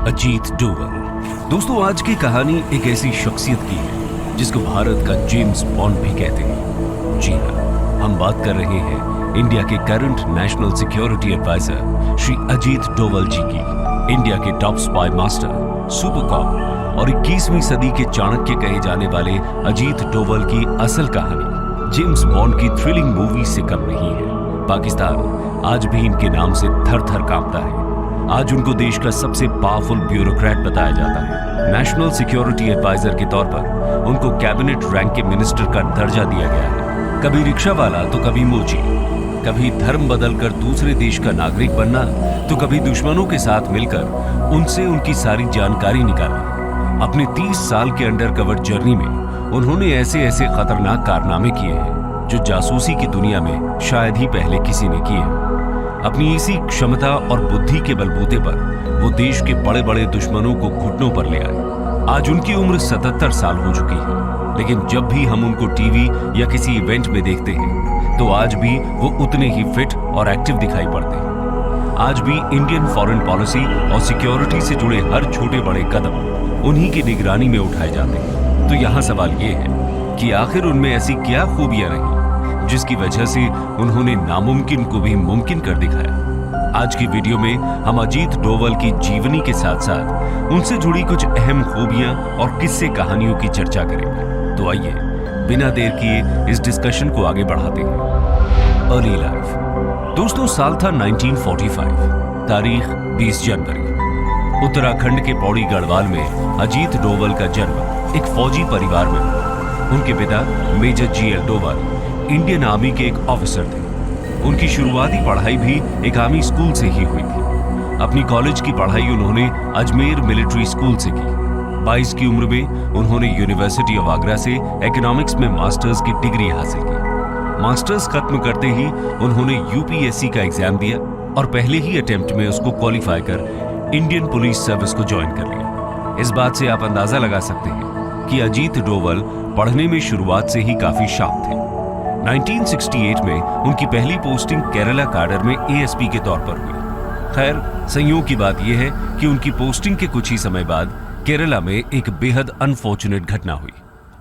अजीत डोवल। दोस्तों, आज की कहानी एक ऐसी शख्सियत की है जिसको भारत का जेम्स बॉन्ड भी कहते हैं। जी हाँ, हम बात कर रहे हैं इंडिया के current national security adviser Shri Ajit Doval ji की। इंडिया के top spymaster, super cop और 21वीं सदी के चाणक्य कहे जाने वाले अजीत डोवल की असल कहानी जेम्स बॉन्ड की थ्रिलिंग मूवी से कम नहीं है। पाकिस्तान आज भी इनके नाम से थर थर कांपता है। आज उनको देश का सबसे पावरफुल ब्यूरोक्रेट बताया जाता है। नेशनल सिक्योरिटी एडवाइजर के तौर पर उनको कैबिनेट रैंक के मिनिस्टर का दर्जा दिया गया है। कभी रिक्शा वाला तो कभी मोची, कभी धर्म बदलकर दूसरे देश का नागरिक बनना तो कभी दुश्मनों के साथ मिलकर उनसे उनकी सारी जानकारी निकालना। अपने 30 साल के अंडरकवर जर्नी में उन्होंने ऐसे ऐसे खतरनाक कारनामे किए हैं जो जासूसी की दुनिया में शायद ही पहले किसी ने किए। अपनी इसी क्षमता और बुद्धि के बलबूते पर वो देश के बड़े बड़े दुश्मनों को घुटनों पर ले आए। आज उनकी उम्र 77 साल हो चुकी है, लेकिन जब भी हम उनको टीवी या किसी इवेंट में देखते हैं तो आज भी वो उतने ही फिट और एक्टिव दिखाई पड़ते हैं। आज भी इंडियन फॉरेन पॉलिसी और सिक्योरिटी से जुड़े हर छोटे बड़े कदम उन्हीं की निगरानी में उठाए जाते हैं। तो यहाँ सवाल ये है कि आखिर उनमें ऐसी क्या खूबियां रही जिसकी वजह से उन्होंने नामुमकिन को भी मुमकिन कर दिखाया। आज की वीडियो में हम अजीत डोवल की जीवनी के साथ साथ उनसे जुड़ी कुछ अहम खूबियां और किस्से कहानियों की चर्चा करेंगे। तो आइए बिना देर किए इस डिस्कशन को आगे बढ़ाते हैं। Early life. दोस्तों, साल था 1945, तारीख 20 जनवरी। उत्तराखंड के पौड़ी गढ़वाल में अजीत डोवल का जन्म एक फौजी परिवार में हुआ। उनके पिता major GL Doval Indian Army के एक ऑफिसर थे। उनकी शुरुआती पढ़ाई भी एक आर्मी स्कूल से ही हुई थी। अपनी कॉलेज की पढ़ाई उन्होंने अजमेर मिलिट्री स्कूल से की। 22 की उम्र में उन्होंने यूनिवर्सिटी ऑफ आगरा से इकोनॉमिक्स में मास्टर्स की डिग्री हासिल की। मास्टर्स खत्म करते ही उन्होंने UPSC का एग्जाम दिया और पहले ही अटेम्प्ट में उसको क्वालिफाई कर इंडियन पुलिस सर्विस को ज्वाइन कर लिया। इस बात से आप अंदाजा लगा सकते हैं कि अजीत डोवल पढ़ने में शुरुआत से ही काफी शार्प थे। 1968 में उनकी पहली पोस्टिंग केरला काडर में ASP के तौर पर हुई। खैर, संयोग की बात यह है कि उनकी पोस्टिंग के कुछ ही समय बाद केरला में एक बेहद अनफॉर्चुनेट घटना हुई।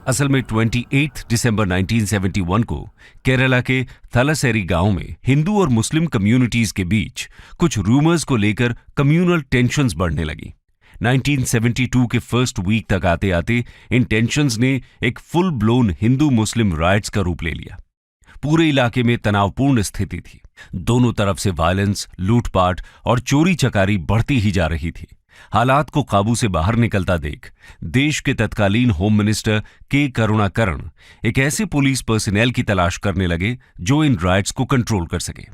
असल में 28 दिसंबर 1971 को केरला के थलासेरी गांव में हिंदू और मुस्लिम कम्युनिटीज के बीच कुछ रूमर्स को लेकर कम्युनल टेंशंस बढ़ने लगी। 1972 के फर्स्ट वीक तक आते आते इन टेंशंस ने एक फुल ब्लोन हिंदू मुस्लिम राइट्स का रूप ले लिया। पूरे इलाके में तनावपूर्ण स्थिति थी। दोनों तरफ से वायलेंस, लूटपाट और चोरी चकारी बढ़ती ही जा रही थी। हालात को काबू से बाहर निकलता देख देश के तत्कालीन होम मिनिस्टर के करुणाकरण एक ऐसे पुलिस पर्सनल की तलाश करने लगे जो इन राइट्स को कंट्रोल कर सके।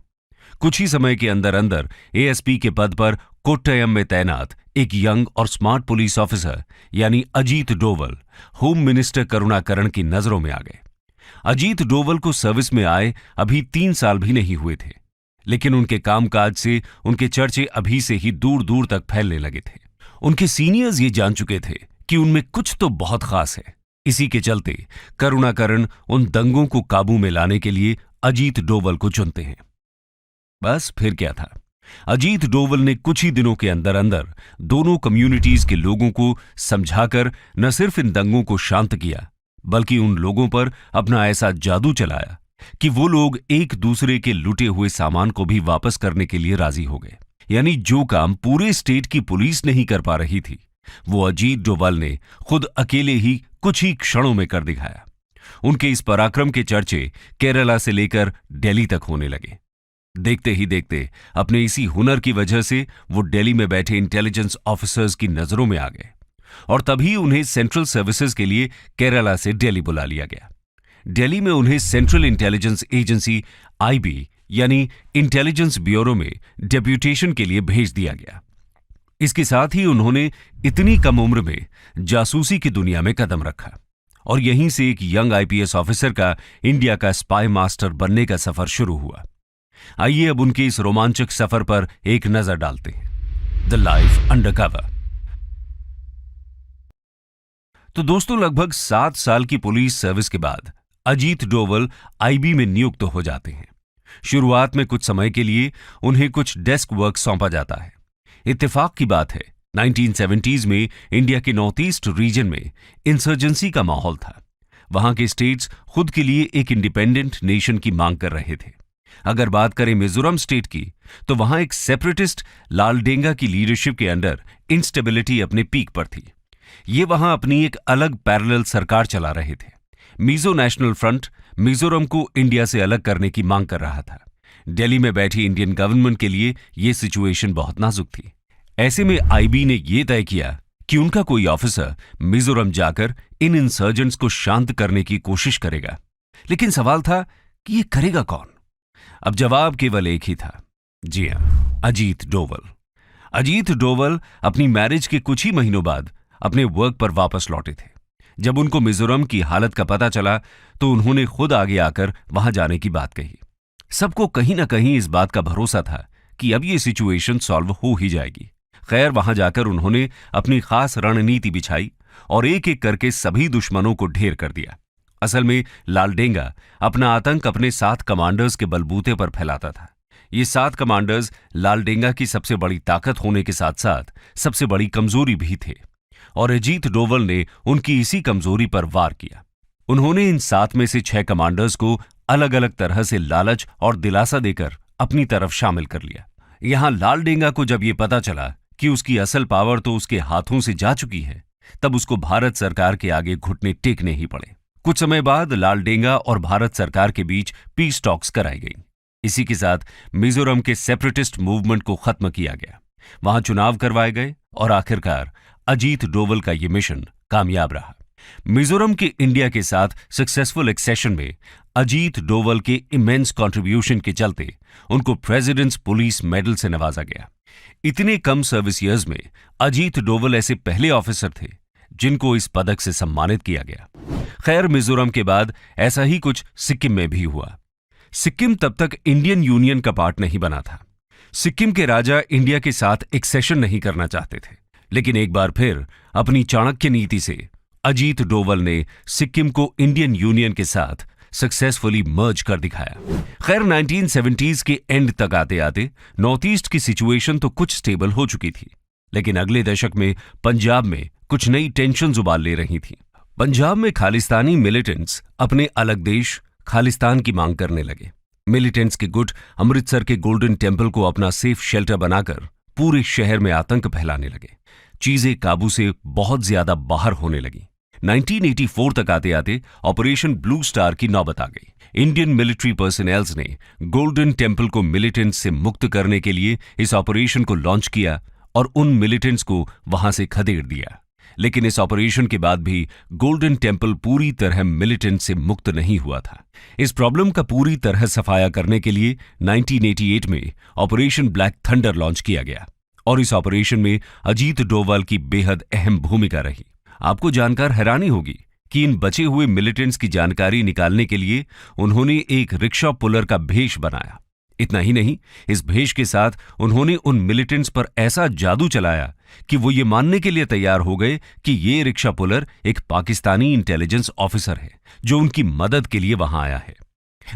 कुछ ही समय के अंदर अंदर ASP के पद पर कोट्टयम में तैनात एक यंग और स्मार्ट पुलिस ऑफिसर यानी अजीत डोवल होम मिनिस्टर करुणाकरण की नजरों में आ गए। अजीत डोवल को सर्विस में आए अभी 3 साल भी नहीं हुए थे, लेकिन उनके कामकाज से उनके चर्चे अभी से ही दूर दूर तक फैलने लगे थे। उनके सीनियर्स ये जान चुके थे कि उनमें कुछ तो बहुत खास है। इसी के चलते करुणाकरण उन दंगों को काबू में लाने के लिए अजीत डोवल को चुनते हैं। बस फिर क्या था, अजीत डोवल ने कुछ ही दिनों के अंदर अंदर दोनों कम्युनिटीज के लोगों को समझाकर न सिर्फ इन दंगों को शांत किया, बल्कि उन लोगों पर अपना ऐसा जादू चलाया कि वो लोग एक दूसरे के लुटे हुए सामान को भी वापस करने के लिए राजी हो गए। यानी जो काम पूरे स्टेट की पुलिस नहीं कर पा रही थी, वो अजीत डोवल ने खुद अकेले ही कुछ ही क्षणों में कर दिखाया। उनके इस पराक्रम के चर्चे केरला से लेकर दिल्ली तक होने लगे। देखते ही देखते अपने इसी हुनर की वजह से वो दिल्ली में बैठे इंटेलिजेंस ऑफिसर्स की नजरों में आ गए और तभी उन्हें सेंट्रल सर्विसेज के लिए केरला से दिल्ली बुला लिया गया। दिल्ली में उन्हें सेंट्रल इंटेलिजेंस एजेंसी IB यानी इंटेलिजेंस ब्यूरो में डेप्यूटेशन के लिए भेज दिया गया। इसके साथ ही उन्होंने इतनी कम उम्र में जासूसी की दुनिया में कदम रखा और यहीं से एक यंग IPS ऑफिसर का इंडिया का स्पाई मास्टर बनने का सफर शुरू हुआ। आइए अब उनके इस रोमांचक सफर पर एक नजर डालते हैं। The life undercover. तो दोस्तों, लगभग 7 साल की पुलिस सर्विस के बाद अजीत डोवल IB में नियुक्त हो जाते हैं। शुरुआत में कुछ समय के लिए उन्हें कुछ डेस्क वर्क सौंपा जाता है। इत्तेफाक की बात है 1970s में इंडिया के नॉर्थ ईस्ट रीजन में इंसर्जेंसी का माहौल था। वहां के स्टेट्स खुद के लिए एक इंडिपेंडेंट नेशन की मांग कर रहे थे। अगर बात करें मिजोरम स्टेट की, तो वहां एक सेपरेटिस्ट लालडेंगा की लीडरशिप के अंडर इंस्टेबिलिटी अपने पीक पर थी। ये वहां अपनी एक अलग पैरेलल सरकार चला रहे थे। मिजो नेशनल फ्रंट मिजोरम को इंडिया से अलग करने की मांग कर रहा था। दिल्ली में बैठी इंडियन गवर्नमेंट के लिए यह सिचुएशन बहुत नाजुक थी। ऐसे में आईबी ने यह तय किया कि उनका कोई ऑफिसर मिजोरम जाकर इन इंसर्जेंट्स को शांत करने की कोशिश करेगा। लेकिन सवाल था कि यह करेगा कौन? अब जवाब केवल एक ही था, जी हां, अजीत डोवल। अजीत डोवल अपनी मैरिज के कुछ ही महीनों बाद अपने वर्क पर वापस लौटे थे। जब उनको मिजोरम की हालत का पता चला तो उन्होंने खुद आगे आकर वहां जाने की बात कही। सबको कहीं ना कहीं इस बात का भरोसा था कि अब ये सिचुएशन सॉल्व हो ही जाएगी। खैर, वहां जाकर उन्होंने अपनी खास रणनीति बिछाई और एक एक करके सभी दुश्मनों को ढेर कर दिया। असल में लालडेंगा अपना आतंक अपने 7 कमांडर्स के बलबूते पर फैलाता था। ये 7 कमांडर्स लालडेंगा की सबसे बड़ी ताकत होने के साथ साथ सबसे बड़ी कमजोरी भी थे और अजीत डोवल ने उनकी इसी कमजोरी पर वार किया। उन्होंने इन 7 में से 6 कमांडर्स को अलग अलग तरह से लालच और दिलासा देकर अपनी तरफ शामिल कर लिया। यहां लालडेंगा को जब ये पता चला कि उसकी असल पावर तो उसके हाथों से जा चुकी है, तब उसको भारत सरकार के आगे घुटने टेकने ही पड़े। कुछ समय बाद लालडेंगा और भारत सरकार के बीच पीस टॉक्स कराई गई। इसी के साथ मिजोरम के सेपरेटिस्ट मूवमेंट को खत्म किया गया। वहां चुनाव करवाए गए और आखिरकार अजीत डोवल का यह मिशन कामयाब रहा। मिजोरम के इंडिया के साथ सक्सेसफुल एक्सेशन में अजीत डोवल के इमेंस कंट्रीब्यूशन के चलते उनको प्रेसिडेंट्स पुलिस मेडल से नवाजा गया। इतने कम सर्विस ईयर्स में अजीत डोवल ऐसे पहले ऑफिसर थे जिनको इस पदक से सम्मानित किया गया। खैर, मिजोरम के बाद ऐसा ही कुछ सिक्किम में भी हुआ। सिक्किम तब तक इंडियन यूनियन का पार्ट नहीं बना था। सिक्किम के राजा इंडिया के साथ एक्सेशन नहीं करना चाहते थे, लेकिन एक बार फिर अपनी चाणक्य नीति से अजीत डोवल ने सिक्किम को इंडियन यूनियन के साथ सक्सेसफुली मर्ज कर दिखाया। खैर, 1970s के एंड तक आते आते नॉर्थ ईस्ट की सिचुएशन तो कुछ स्टेबल हो चुकी थी, लेकिन अगले दशक में पंजाब में कुछ नई टेंशन उबाल ले रही थी। पंजाब में खालिस्तानी मिलिटेंट्स अपने अलग देश खालिस्तान की मांग करने लगे। मिलिटेंट्स के गुट अमृतसर के गोल्डन टेम्पल को अपना सेफ शेल्टर बनाकर पूरे शहर में आतंक फैलाने लगे। चीजें काबू से बहुत ज्यादा बाहर होने लगी। 1984 तक आते आते ऑपरेशन ब्लू स्टार की नौबत आ गई। इंडियन मिलिट्री पर्सनल्स ने गोल्डन टेम्पल को मिलिटेंट्स से मुक्त करने के लिए इस ऑपरेशन को लॉन्च किया और उन मिलिटेंट्स को वहां से खदेड़ दिया। लेकिन इस ऑपरेशन के बाद भी गोल्डन टेम्पल पूरी तरह मिलिटेंट से मुक्त नहीं हुआ था। इस प्रॉब्लम का पूरी तरह सफाया करने के लिए 1988 में ऑपरेशन ब्लैक थंडर लॉन्च किया गया और इस ऑपरेशन में अजीत डोवाल की बेहद अहम भूमिका रही। आपको जानकर हैरानी होगी कि इन बचे हुए मिलिटेंट्स की जानकारी निकालने के लिए उन्होंने एक रिक्शा पुलर का भेष बनाया। इतना ही नहीं, इस भेष के साथ उन्होंने उन मिलिटेंट्स पर ऐसा जादू चलाया कि वो ये मानने के लिए तैयार हो गए कि ये रिक्शा पुलर एक पाकिस्तानी इंटेलिजेंस ऑफिसर है जो उनकी मदद के लिए वहां आया है।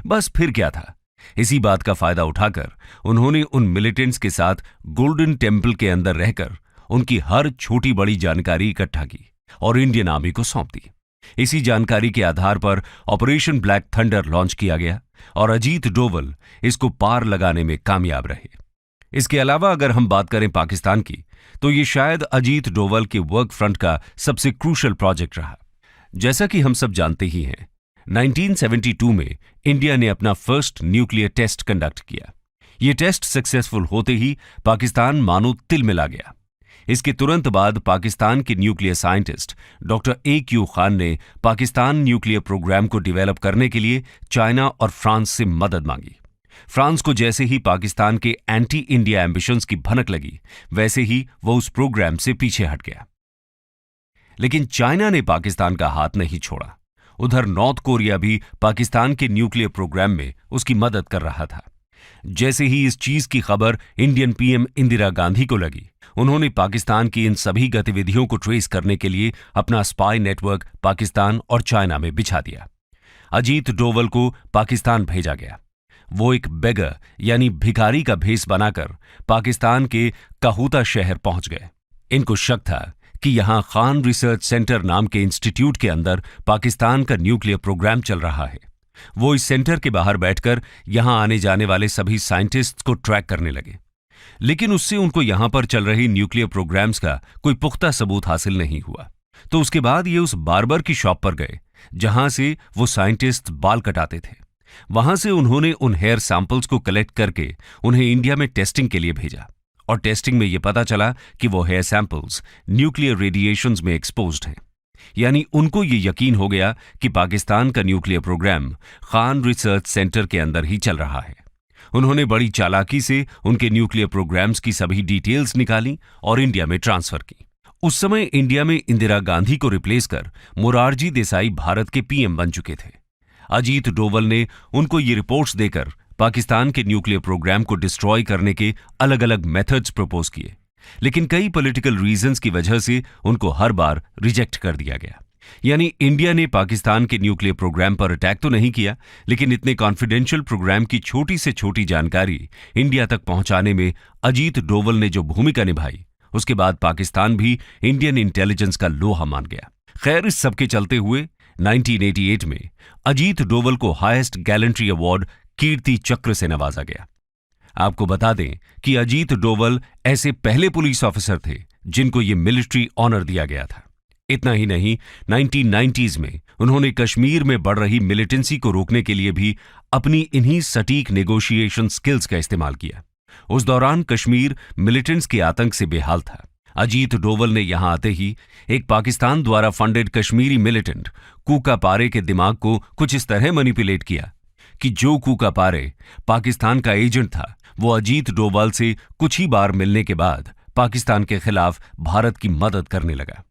बस फिर क्या था, इसी बात का फायदा उठाकर उन्होंने उन मिलिटेंट्स के साथ गोल्डन टेम्पल के अंदर रहकर उनकी हर छोटी बड़ी जानकारी इकट्ठा की और इंडियन आर्मी को सौंप दी। इसी जानकारी के आधार पर ऑपरेशन ब्लैक थंडर लॉन्च किया गया और अजीत डोवल इसको पार लगाने में कामयाब रहे। इसके अलावा अगर हम बात करें पाकिस्तान की, तो ये शायद अजीत डोवल के वर्क फ्रंट का सबसे क्रूशल प्रोजेक्ट रहा। जैसा कि हम सब जानते ही हैं, 1972 में इंडिया ने अपना फर्स्ट न्यूक्लियर टेस्ट कंडक्ट किया। ये टेस्ट सक्सेसफुल होते ही पाकिस्तान मानो तिल मिला गया। इसके तुरंत बाद पाकिस्तान के nuclear scientist doctor AQ Khan ने पाकिस्तान न्यूक्लियर प्रोग्राम को डेवलप करने के लिए चाइना और फ्रांस से मदद मांगी। फ्रांस को जैसे ही पाकिस्तान के एंटी इंडिया एम्बिशंस की भनक लगी, वैसे ही वो उस प्रोग्राम से पीछे हट गया। लेकिन चाइना ने पाकिस्तान का हाथ नहीं छोड़ा। उधर नॉर्थ कोरिया भी पाकिस्तान के न्यूक्लियर प्रोग्राम में उसकी मदद कर रहा था। जैसे ही इस चीज की खबर इंडियन PM इंदिरा गांधी को लगी, उन्होंने पाकिस्तान की इन सभी गतिविधियों को ट्रेस करने के लिए अपना स्पाई नेटवर्क पाकिस्तान और चाइना में बिछा दिया। अजीत डोवल को पाकिस्तान भेजा गया। वो एक बेगर यानी भिखारी का भेष बनाकर पाकिस्तान के काहूता शहर पहुंच गए। इनको शक था कि यहां खान रिसर्च सेंटर नाम के इंस्टीट्यूट के अंदर पाकिस्तान का न्यूक्लियर प्रोग्राम चल रहा है। वो इस सेंटर के बाहर बैठकर यहां आने जाने वाले सभी साइंटिस्ट्स को ट्रैक करने लगे, लेकिन उससे उनको यहां पर चल रही न्यूक्लियर प्रोग्राम्स का कोई पुख्ता सबूत हासिल नहीं हुआ। तो उसके बाद ये उस बार्बर की शॉप पर गए जहां से वो साइंटिस्ट बाल कटाते थे। वहां से उन्होंने उन हेयर सैंपल्स को कलेक्ट करके उन्हें इंडिया में टेस्टिंग के लिए भेजा, और टेस्टिंग में यह पता चला कि वो हेयर सैंपल्स न्यूक्लियर रेडिएशंस में एक्सपोज्ड हैं। यानी उनको ये यकीन हो गया कि पाकिस्तान का nuclear programme Khan research centre के अंदर ही चल रहा है। उन्होंने बड़ी चालाकी से उनके न्यूक्लियर प्रोग्राम्स की सभी डिटेल्स निकाली और इंडिया में ट्रांसफर की। उस समय इंडिया में इंदिरा गांधी को रिप्लेस कर मोरारजी देसाई भारत के पीएम बन चुके थे। अजीत डोवल ने उनको ये रिपोर्ट्स देकर पाकिस्तान के न्यूक्लियर प्रोग्राम को डिस्ट्रॉय करने के अलग अलग मेथड्स प्रपोज किए, लेकिन कई पॉलिटिकल रीजंस की वजह से उनको हर बार रिजेक्ट कर दिया गया। यानी इंडिया ने पाकिस्तान के न्यूक्लियर प्रोग्राम पर अटैक तो नहीं किया, लेकिन इतने कॉन्फिडेंशियल प्रोग्राम की छोटी से छोटी जानकारी इंडिया तक पहुंचाने में अजीत डोवल ने जो भूमिका निभाई, उसके बाद पाकिस्तान भी इंडियन इंटेलिजेंस का लोहा मान गया। खैर, इस सबके चलते हुए 1988 में अजीत डोवल को हाईएस्ट गैलेंट्री अवार्ड कीर्ति चक्र से नवाजा गया। आपको बता दें कि अजीत डोवल ऐसे पहले पुलिस ऑफिसर थे जिनको ये मिलिट्री ऑनर दिया गया था। इतना ही नहीं, 1990s में उन्होंने कश्मीर में बढ़ रही मिलिटेंसी को रोकने के लिए भी अपनी इन्हीं सटीक नेगोशिएशन स्किल्स का इस्तेमाल किया। उस दौरान कश्मीर मिलिटेंट्स के आतंक से बेहाल था। अजीत डोवल ने यहां आते ही एक पाकिस्तान द्वारा फंडेड कश्मीरी मिलिटेंट कूका पारे के दिमाग को कुछ इस तरह मैनिपुलेट किया कि जो कूका पारे पाकिस्तान का एजेंट था, वो अजीत डोवल से कुछ ही बार मिलने के बाद पाकिस्तान के खिलाफ भारत की मदद करने लगा।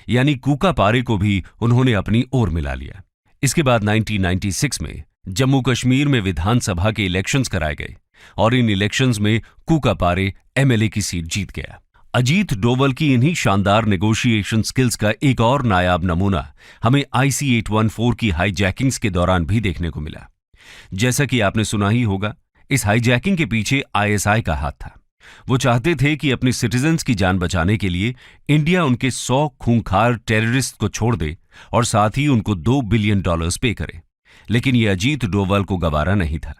यानी कूका पारे को भी उन्होंने अपनी ओर मिला लिया। इसके बाद 1996 में जम्मू कश्मीर में विधानसभा के इलेक्शंस कराए गए और इन इलेक्शंस में कूका पारे एमएलए की सीट जीत गया। अजीत डोवल की इन्हीं शानदार नेगोशिएशन स्किल्स का एक और नायाब नमूना हमें IC-814 की हाईजैकिंग्स के दौरान भी देखने को मिला। जैसा कि आपने सुना ही होगा, इस हाईजैकिंग के पीछे ISI का हाथ था। वो चाहते थे कि अपने सिटीजन्स की जान बचाने के लिए इंडिया उनके 100 खूंखार टेररिस्ट को छोड़ दे और साथ ही उनको $2 बिलियन पे करे। लेकिन ये अजीत डोवल को गवारा नहीं था,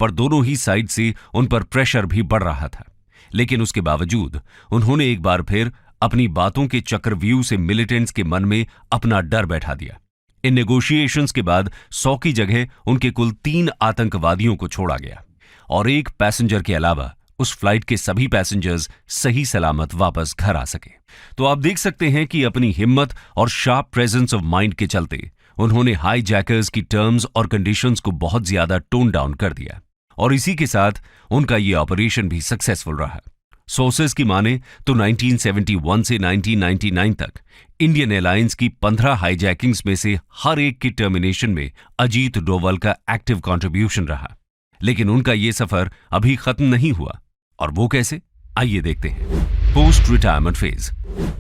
पर दोनों ही साइड से उन पर प्रेशर भी बढ़ रहा था। लेकिन उसके बावजूद उन्होंने एक बार फिर अपनी बातों के चक्रव्यूह से मिलिटेंट्स के मन में अपना डर बैठा दिया। इन नेगोशिएशंस के बाद 100 की जगह उनके कुल 3 आतंकवादियों को छोड़ा गया और एक पैसेंजर के अलावा उस फ्लाइट के सभी पैसेंजर्स सही सलामत वापस घर आ सके। तो आप देख सकते हैं कि अपनी हिम्मत और शार्प प्रेजेंस ऑफ माइंड के चलते उन्होंने हाईजैकर्स की टर्म्स और कंडीशंस को बहुत ज्यादा टोन डाउन कर दिया और इसी के साथ उनका ये ऑपरेशन भी सक्सेसफुल रहा। सोर्सेज की माने तो 1971 से 1999 तक इंडियन एयरलाइंस की 15 हाईजैकिंग्स में से हर एक की टर्मिनेशन में अजीत डोवल का एक्टिव कंट्रीब्यूशन रहा। लेकिन उनका ये सफर अभी खत्म नहीं हुआ, और वो कैसे, आइए देखते हैं। Post retirement phase.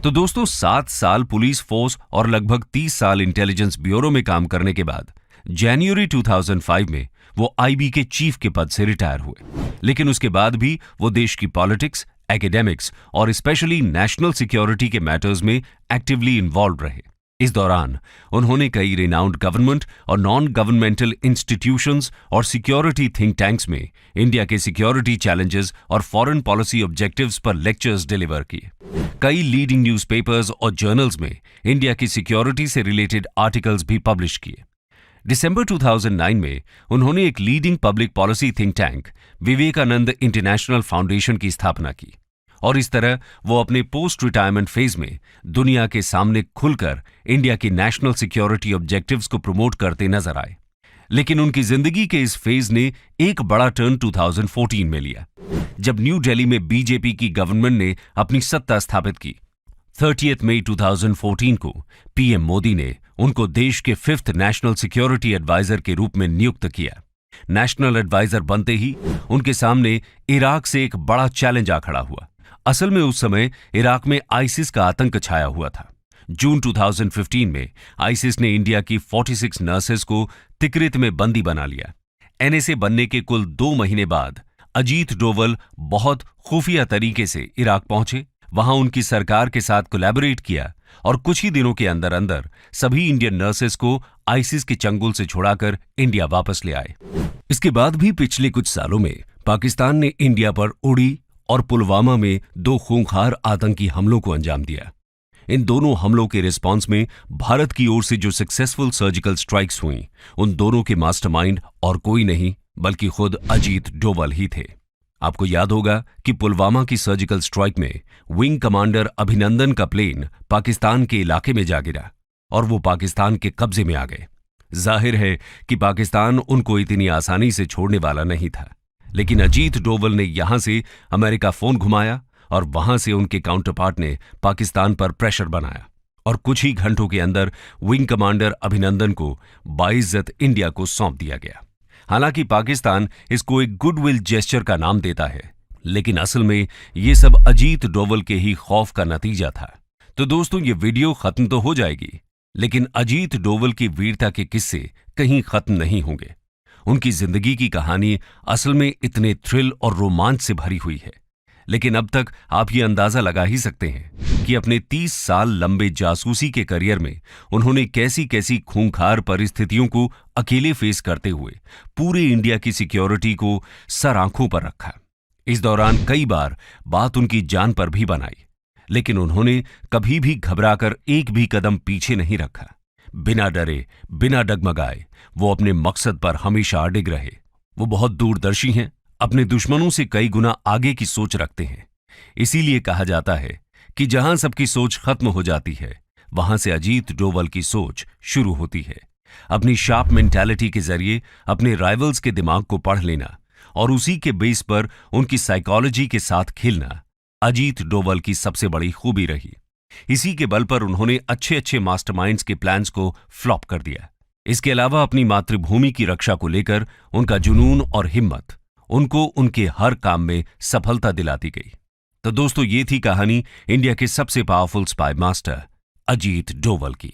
तो दोस्तों, 7 साल पुलिस फोर्स और लगभग 30 साल इंटेलिजेंस ब्यूरो में काम करने के बाद जनवरी 2005 में वो IB के चीफ के पद से रिटायर हुए। लेकिन उसके बाद भी वो देश की पॉलिटिक्स, एकेडेमिक्स और स्पेशली नेशनल सिक्योरिटी के मैटर्स में एक्टिवली इन्वॉल्व रहे। इस दौरान उन्होंने कई रिनाउंड गवर्नमेंट और नॉन गवर्नमेंटल इंस्टीट्यूशंस और सिक्योरिटी थिंक टैंक्स में इंडिया के सिक्योरिटी चैलेंजेस और फॉरेन पॉलिसी ऑब्जेक्टिव्स पर लेक्चर्स डिलीवर किए। कई लीडिंग न्यूज़पेपर्स और जर्नल्स में इंडिया की सिक्योरिटी से रिलेटेड आर्टिकल्स भी पब्लिश किए। दिसंबर 2009 में उन्होंने एक leading public policy think tank Vivekananda international foundation की स्थापना की और इस तरह वो अपने पोस्ट रिटायरमेंट फेज में दुनिया के सामने खुलकर इंडिया की नेशनल सिक्योरिटी ऑब्जेक्टिव्स को प्रमोट करते नजर आए। लेकिन उनकी जिंदगी के इस फेज ने एक बड़ा टर्न 2014 में लिया, जब न्यू दिल्ली में बीजेपी की गवर्नमेंट ने अपनी सत्ता स्थापित की। 30 मई 2014 को पीएम मोदी ने उनको देश के 5th नेशनल सिक्योरिटी एडवाइजर के रूप में नियुक्त किया। नेशनल एडवाइजर बनते ही उनके सामने इराक से एक बड़ा चैलेंज आ खड़ा हुआ। असल में उस समय इराक में आईसिस का आतंक छाया हुआ था। जून 2015 में आईसिस ने इंडिया की 46 नर्सेस को तिकरित में बंदी बना लिया। एनएसए बनने के कुल 2 महीने बाद अजीत डोवल बहुत खुफिया तरीके से इराक पहुंचे, वहां उनकी सरकार के साथ कोलैबोरेट किया और कुछ ही दिनों के अंदर अंदर सभी इंडियन नर्सेस को आईसिस के चंगुल से छुड़ाकर इंडिया वापस ले आए। इसके बाद भी पिछले कुछ सालों में पाकिस्तान ने इंडिया पर उड़ी और पुलवामा में 2 खूंखार आतंकी हमलों को अंजाम दिया। इन दोनों हमलों के रिस्पांस में भारत की ओर से जो सक्सेसफुल सर्जिकल स्ट्राइक्स हुई, उन दोनों के मास्टरमाइंड और कोई नहीं बल्कि खुद अजीत डोवल ही थे। आपको याद होगा कि पुलवामा की सर्जिकल स्ट्राइक में विंग कमांडर अभिनंदन का प्लेन पाकिस्तान के इलाके में जा गिरा और वो पाकिस्तान के कब्जे में आ गए। जाहिर है कि पाकिस्तान उनको इतनी आसानी से छोड़ने वाला नहीं था, लेकिन अजीत डोवल ने यहां से अमेरिका फोन घुमाया और वहां से उनके काउंटरपार्ट ने पाकिस्तान पर प्रेशर बनाया और कुछ ही घंटों के अंदर विंग कमांडर अभिनंदन को बाइज्जत इंडिया को सौंप दिया गया। हालांकि पाकिस्तान इसको एक गुडविल जेस्चर का नाम देता है, लेकिन असल में ये सब अजीत डोवल के ही खौफ का नतीजा था। तो दोस्तों, ये वीडियो खत्म तो हो जाएगी, लेकिन अजीत डोवल की वीरता के किस्से कहीं खत्म नहीं होंगे। उनकी जिंदगी की कहानी असल में इतने थ्रिल और रोमांच से भरी हुई है, लेकिन अब तक आप ये अंदाजा लगा ही सकते हैं कि अपने 30 साल लंबे जासूसी के करियर में उन्होंने कैसी कैसी खूंखार परिस्थितियों को अकेले फेस करते हुए पूरे इंडिया की सिक्योरिटी को सर आंखों पर रखा। इस दौरान कई बार बात उनकी जान पर भी बनाई, लेकिन उन्होंने कभी भी घबराकर एक भी कदम पीछे नहीं रखा। बिना डरे, बिना डगमगाए वो अपने मकसद पर हमेशा अडिग रहे। वो बहुत दूरदर्शी हैं, अपने दुश्मनों से कई गुना आगे की सोच रखते हैं। इसीलिए कहा जाता है कि जहां सबकी सोच खत्म हो जाती है, वहां से अजीत डोवल की सोच शुरू होती है। अपनी शार्प मेंटालिटी के जरिए अपने राइवल्स के दिमाग को पढ़ लेना और उसी के बेस पर उनकी साइकोलॉजी के साथ खेलना अजीत डोवल की सबसे बड़ी खूबी रही। इसी के बल पर उन्होंने अच्छे अच्छे मास्टरमाइंड्स के प्लान्स को फ्लॉप कर दिया। इसके अलावा अपनी मातृभूमि की रक्षा को लेकर उनका जुनून और हिम्मत उनको उनके हर काम में सफलता दिलाती गई। तो दोस्तों, ये थी कहानी इंडिया के सबसे powerful spy master Ajit Doval की।